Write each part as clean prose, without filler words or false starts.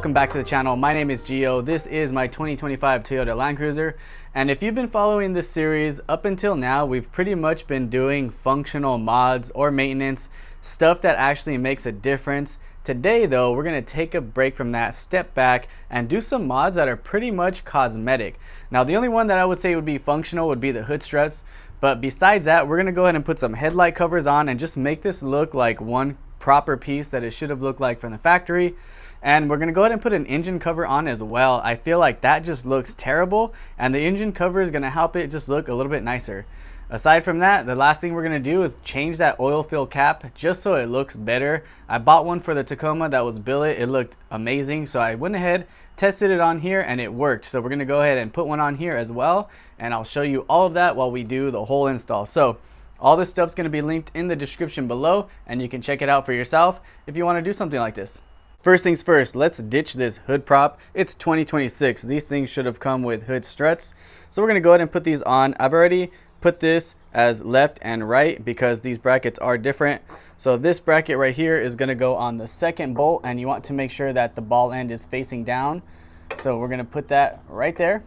welcome back to the channel. My name is Gio. This is my 2025 Toyota Land Cruiser, and if you've been following this series up until now, we've pretty much been doing functional mods or maintenance, stuff that actually makes a difference. Today though, we're going to take a break from that, step back, and do some mods that are pretty much cosmetic. Now the only one that I would say would be functional would be the hood struts, but besides that, we're going to go ahead and put some headlight covers on and just make this look like one proper piece that it should have looked like from the factory. And we're going to go ahead and put an engine cover on as well. I feel like that just looks terrible, and the engine cover is going to help it just look a little bit nicer. Aside from that, the last thing we're going to do is change that oil fill cap just so it looks better. I bought one for the Tacoma that was billet. It looked amazing, so I went ahead, tested it on here, and it worked. So we're going to go ahead and put one on here as well, and I'll show you all of that while we do the whole install. So all this stuff's going to be linked in the description below, and you can check it out for yourself if you want to do something like this. First things first, let's ditch this hood prop. It's 2026. These things should have come with hood struts. So we're going to go ahead and put these on. I've already put this as left and right because these brackets are different. So this bracket right here is going to go on the second bolt, and you want to make sure that the ball end is facing down. So we're going to put that right there.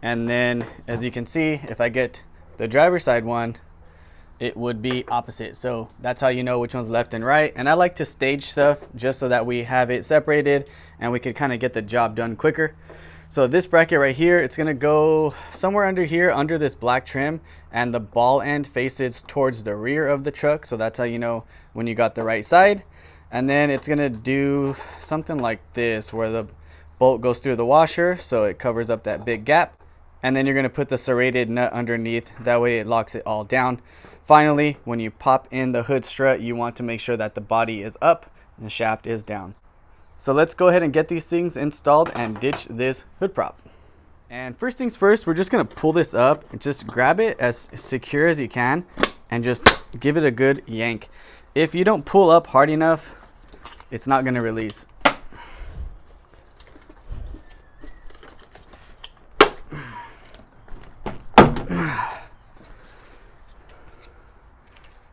And then as you can see, if I get the driver's side one, it would be opposite. So that's how you know which one's left and right. And I like to stage stuff just so that we have it separated and we can kind of get the job done quicker. So this bracket right here, it's gonna go somewhere under here, under this black trim, and the ball end faces towards the rear of the truck. So that's how you know when you got the right side. And then it's gonna do something like this, where the bolt goes through the washer, so it covers up that big gap. And then you're gonna put the serrated nut underneath, that way it locks it all down. Finally, when you pop in the hood strut, you want to make sure that the body is up and the shaft is down. So let's go ahead and get these things installed and ditch this hood prop. And first things first, we're just gonna pull this up and just grab it as secure as you can and just give it a good yank. If you don't pull up hard enough, it's not gonna release.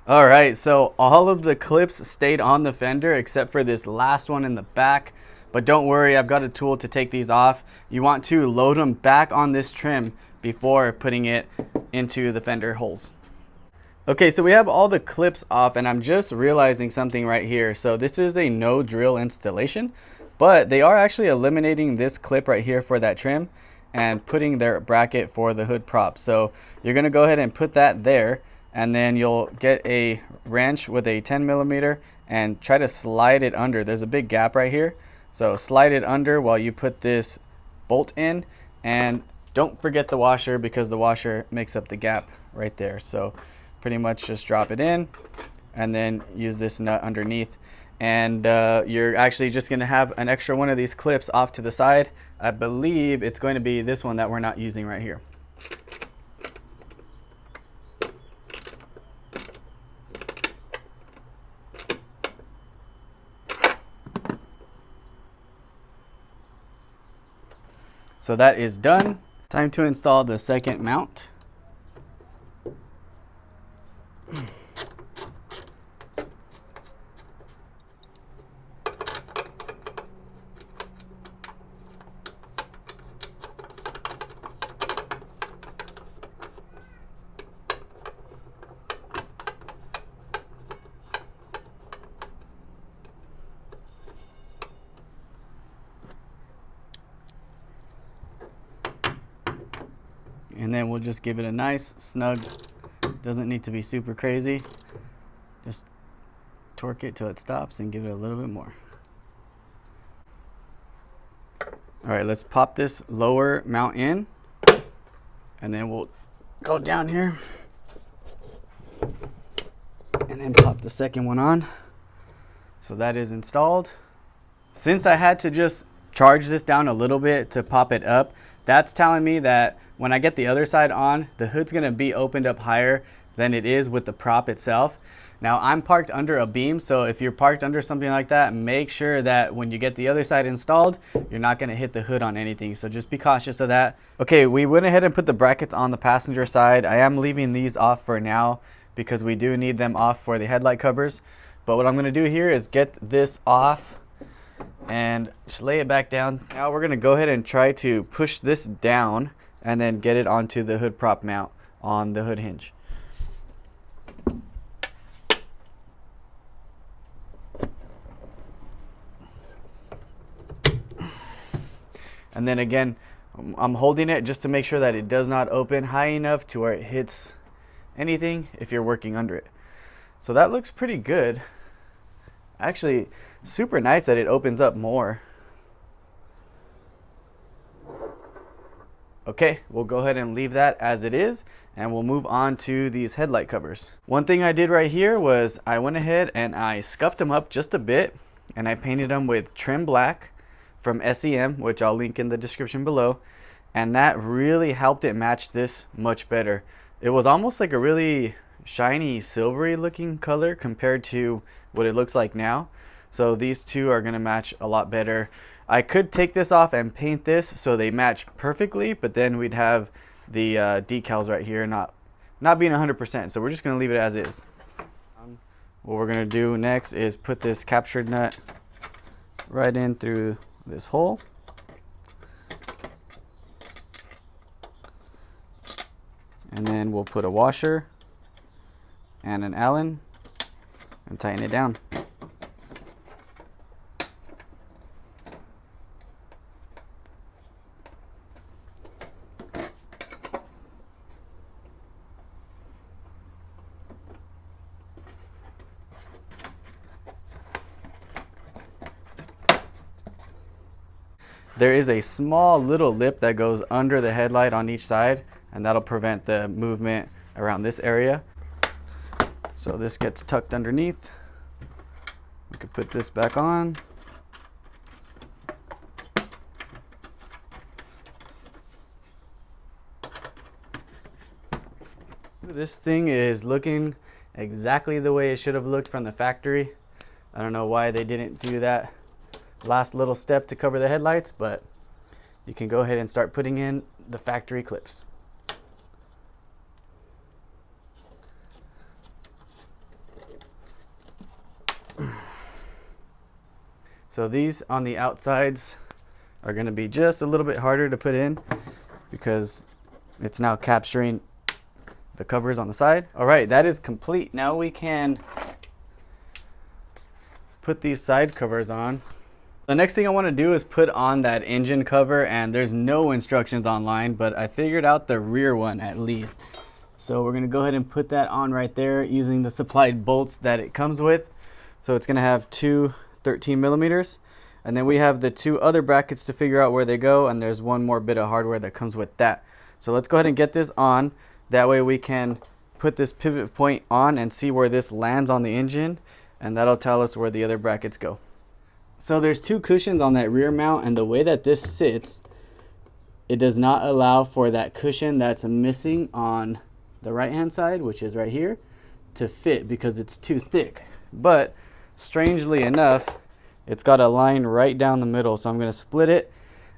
All right, so all of the clips stayed on the fender except for this last one in the back, but don't worry, I've got a tool to take these off. You want to load them back on this trim before putting it into the fender holes. Okay, so we have all the clips off, and I'm just realizing something right here. So this is a no drill installation, but they are actually eliminating this clip right here for that trim and putting their bracket for the hood prop. So you're gonna go ahead and put that there, and then you'll get a wrench with a 10mm and try to slide it under. There's a big gap right here, so slide it under while you put this bolt in, and don't forget the washer because the washer makes up the gap right there. So pretty much just drop it in and then use this nut underneath, and you're actually just going to have an extra one of these clips off to the side. I believe it's going to be this one that we're not using right here. So that is done. Time to install the second mount. And then we'll just give it a nice snug, doesn't need to be super crazy. Just torque it till it stops and give it a little bit more. All right, let's pop this lower mount in, and then we'll go down here and then pop the second one on. So that is installed. Since I had to just charge this down a little bit to pop it up, that's telling me that when I get the other side on, the hood's gonna be opened up higher than it is with the prop itself. Now I'm parked under a beam, so if you're parked under something like that, make sure that when you get the other side installed, you're not gonna hit the hood on anything. So just be cautious of that. Okay, we went ahead and put the brackets on the passenger side. I am leaving these off for now because we do need them off for the headlight covers. But what I'm gonna do here is get this off and just lay it back down. Now we're gonna go ahead and try to push this down and then get it onto the hood prop mount on the hood hinge. And then again, I'm holding it just to make sure that it does not open high enough to where it hits anything if you're working under it. So that looks pretty good. Actually, super nice that it opens up more. Okay, we'll go ahead and leave that as it is, and we'll move on to these headlight covers. One thing I did right here was I went ahead and I scuffed them up just a bit, and I painted them with trim black from SEM, which I'll link in the description below, and that really helped it match this much better. It was almost like a really shiny silvery looking color compared to what it looks like now, so these two are gonna match a lot better. I could take this off and paint this so they match perfectly, but then we'd have the decals right here not being 100%, so we're just gonna leave it as is. What we're gonna do next is put this captured nut right in through this hole. And then we'll put a washer and an Allen and tighten it down. There is a small little lip that goes under the headlight on each side, and that'll prevent the movement around this area. So this gets tucked underneath. We could put this back on. This thing is looking exactly the way it should have looked from the factory. I don't know why they didn't do that last little step to cover the headlights, but you can go ahead and start putting in the factory clips. So these on the outsides are going to be just a little bit harder to put in because it's now capturing the covers on the side. All right, that is complete. Now we can put these side covers on. The next thing I want to do is put on that engine cover, and there's no instructions online, but I figured out the rear one at least. So we're going to go ahead and put that on right there using the supplied bolts that it comes with. So it's going to have two 13 millimeters, and then we have the two other brackets to figure out where they go, and there's one more bit of hardware that comes with that. So let's go ahead and get this on. That way we can put this pivot point on and see where this lands on the engine, and that'll tell us where the other brackets go. So there's two cushions on that rear mount, and the way that this sits, it does not allow for that cushion that's missing on the right hand side, which is right here, to fit because it's too thick. But strangely enough, it's got a line right down the middle, so I'm going to split it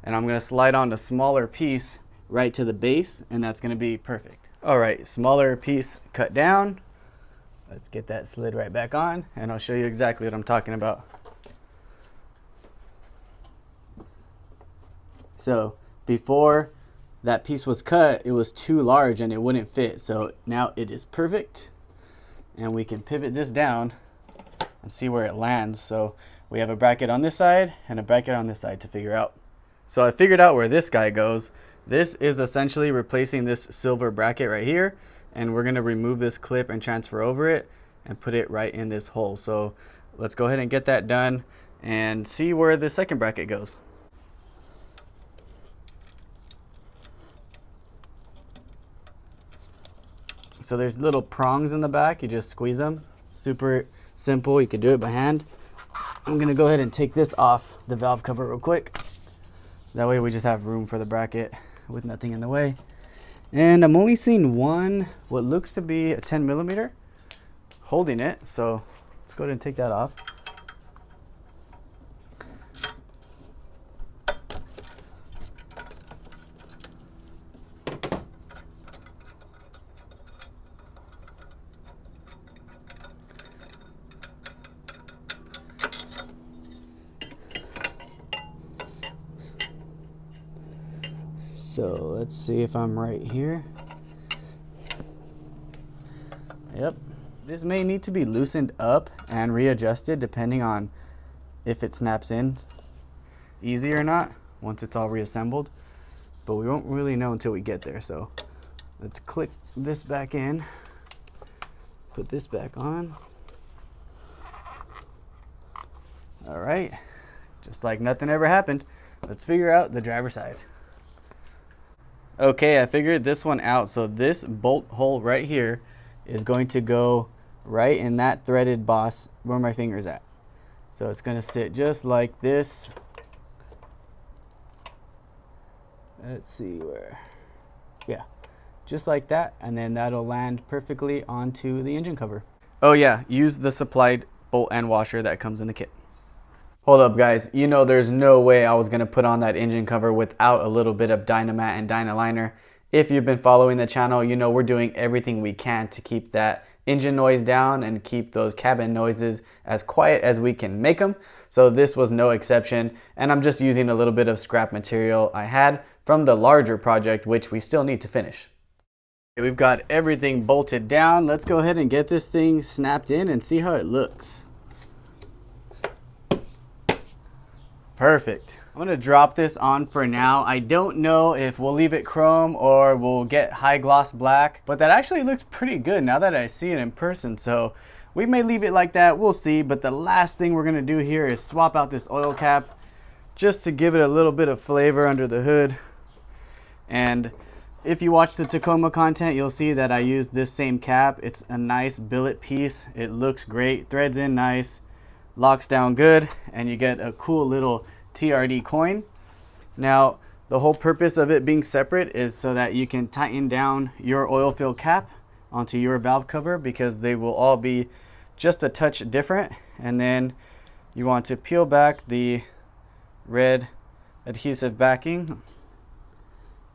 and I'm going to slide on a smaller piece right to the base, and that's going to be perfect. All right, smaller piece cut down. Let's get that slid right back on, and I'll show you exactly what I'm talking about. So before that piece was cut, it was too large and it wouldn't fit. So now it is perfect, and we can pivot this down and see where it lands. So we have a bracket on this side and a bracket on this side to figure out. So I figured out where this guy goes. This is essentially replacing this silver bracket right here, and we're going to remove this clip and transfer over it and put it right in this hole. So let's go ahead and get that done and see where the second bracket goes. So there's little prongs in the back, you just squeeze them. Super simple, you can do it by hand. I'm gonna go ahead and take this off the valve cover real quick. That way we just have room for the bracket with nothing in the way. And I'm only seeing one, what looks to be a 10 millimeter holding it. So let's go ahead and take that off. So let's see if I'm right here. Yep. This may need to be loosened up and readjusted depending on if it snaps in easy or not once it's all reassembled. But we won't really know until we get there. So let's click this back in, put this back on. All right, just like nothing ever happened. Let's figure out the driver's side. Okay, I figured this one out. So this bolt hole right here is going to go right in that threaded boss where my finger's at. So it's gonna sit just like this. Let's see where, yeah, just like that. And then that'll land perfectly onto the engine cover. Oh yeah, use the supplied bolt and washer that comes in the kit. Hold up guys, you know there's no way I was gonna put on that engine cover without a little bit of Dynamat and Dynaliner. If you've been following the channel, you know we're doing everything we can to keep that engine noise down and keep those cabin noises as quiet as we can make them. So this was no exception, and I'm just using a little bit of scrap material I had from the larger project, which we still need to finish. We've got everything bolted down. Let's go ahead and get this thing snapped in and see how it looks. Perfect. I'm gonna drop this on for now. I don't know if we'll leave it chrome or we'll get high gloss black, but that actually looks pretty good now that I see it in person. So we may leave it like that, we'll see. But the last thing we're gonna do here is swap out this oil cap just to give it a little bit of flavor under the hood. And if you watch the Tacoma content, you'll see that I used this same cap. It's a nice billet piece. It looks great, threads in nice, locks down good, and you get a cool little TRD coin. Now, the whole purpose of it being separate is so that you can tighten down your oil fill cap onto your valve cover, because they will all be just a touch different. And then you want to peel back the red adhesive backing.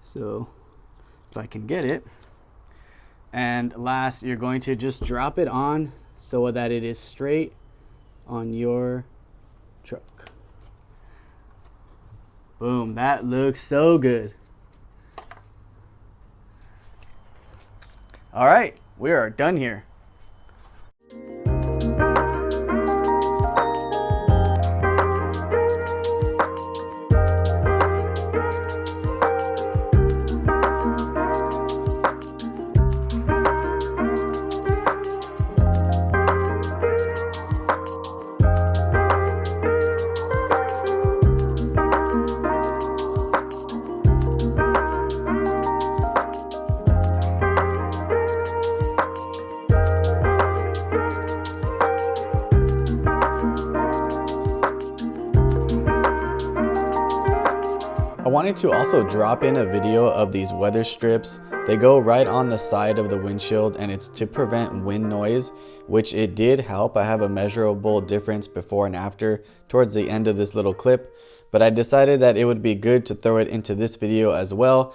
So if I can get it. And last, you're going to just drop it on so that it is straight on your truck. Boom, that looks so good. All right, we are done here. I wanted to also drop in a video of these weather strips. They go right on the side of the windshield, and it's to prevent wind noise, which it did help. I have a measurable difference before and after towards the end of this little clip, but I decided that it would be good to throw it into this video as well.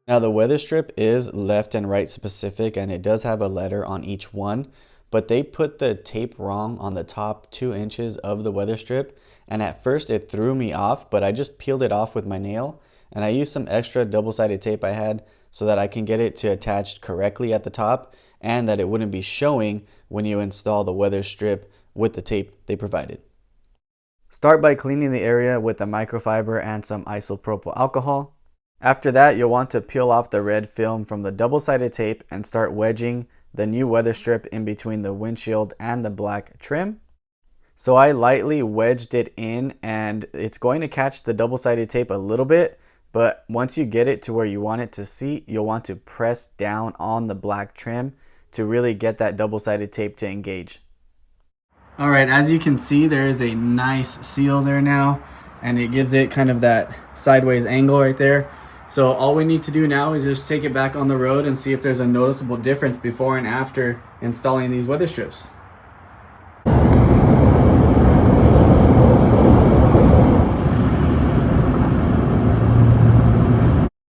Now the weather strip is left and right specific, and it does have a letter on each one, but they put the tape wrong on the top 2 inches of the weather strip. And at first it threw me off, but I just peeled it off with my nail, and I used some extra double-sided tape I had so that I can get it to attach correctly at the top, and that it wouldn't be showing when you install the weather strip with the tape they provided. Start by cleaning the area with a microfiber and some isopropyl alcohol. After that, you'll want to peel off the red film from the double-sided tape and start wedging the new weather strip in between the windshield and the black trim. So I lightly wedged it in, and it's going to catch the double-sided tape a little bit, but once you get it to where you want it to seat, you'll want to press down on the black trim to really get that double-sided tape to engage. All right, as you can see, there is a nice seal there now, and it gives it kind of that sideways angle right there. So all we need to do now is just take it back on the road and see if there's a noticeable difference before and after installing these weather strips.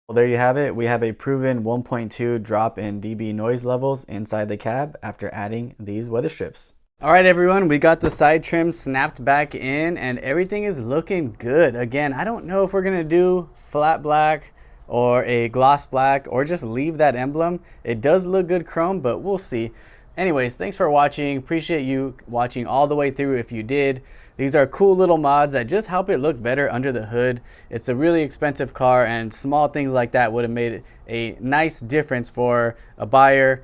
Well, there you have it. We have a proven 1.2 drop in dB noise levels inside the cab after adding these weather strips. All right, everyone, we got the side trim snapped back in and everything is looking good. Again, I don't know if we're gonna do flat black or a gloss black, or just leave that emblem. It does look good chrome, but we'll see. Anyways, thanks for watching. Appreciate you watching all the way through if you did. These are cool little mods that just help it look better under the hood. It's a really expensive car, and small things like that would have made a nice difference for a buyer.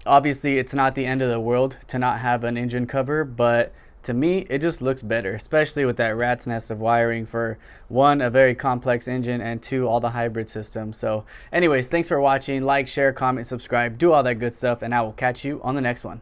Obviously, it's not the end of the world to not have an engine cover, but to me, it just looks better, especially with that rat's nest of wiring for one, a very complex engine, and two, all the hybrid systems. So anyways, thanks for watching. Like, share, comment, subscribe, do all that good stuff, and I will catch you on the next one.